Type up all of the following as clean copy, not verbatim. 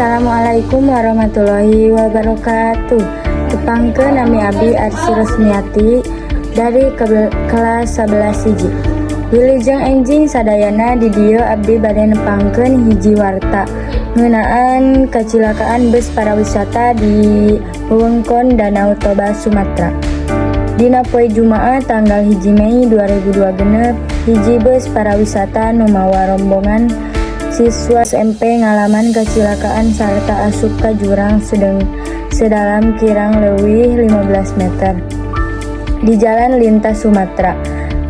Assalamualaikum warahmatullahi wabarakatuh. Tepangkeun nami abdi Arsy Rosmiati dari kelas 11 hiji. Wilujeng enjing sadayana di dieu abdi bade nepangkeun hiji warta ngeunaan kacilakaan bus parawisata di wewengkon Danau Toba, Sumatera. Dina poe Jumaah tanggal 1 Mei 2002 hiji bus parawisata nu mawa rombongan siswa SMP ngalaman kecelakaan sarta asup ka jurang sedalam kirang leuwih 15 meter di Jalan Lintas Sumatera,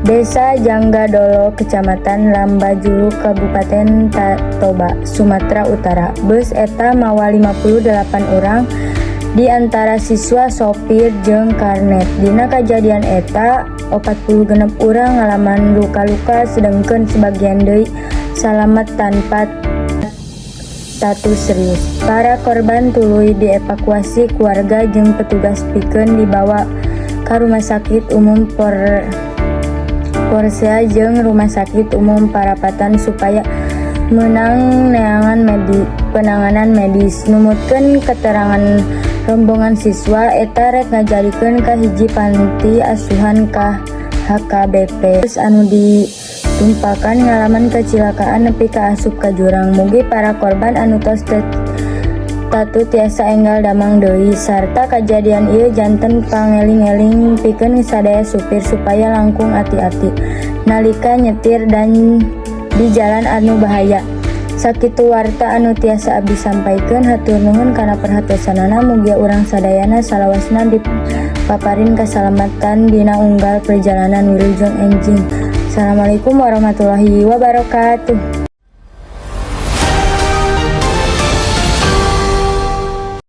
Desa Janggadolo, Kecamatan Lambajulu, Kabupaten Toba, Sumatera Utara. Bus eta mawa 58 orang di antara siswa, sopir, jeung karnet. Dina kajadian eta 46 orang ngalaman luka-luka sedengkeun sebagian deui salamet tanpa status serius. Para korban tuluy dievakuasi keluarga jeung petugas pikeun dibawa ka Rumah Sakit Umum Porsea jeung Rumah Sakit Umum Parapatan supaya menang penanganan medis. Numutkeun keterangan rombongan siswa eta rek ngajarikeun ka hiji panti asuhan ka HKBP anu ditumpakan ngalaman kecelakaan nepi ka asup ka jurang. Mugi para korban anu tos tatu tiasa enggal damang deui sarta kajadian ieu janten pangeling-eling pikeun sadaya supir supaya langkung ati-ati nalika nyetir dan di jalan anu bahaya. Sakitu warta anu tiasa abdi sampaikeun. Hatur nuhun kana perhatosanana. Mugia urang sadayana salawasna dipaparin kasalamatan dina unggal perjalanan wilujeng enjing. Assalamualaikum warahmatullahi wabarakatuh.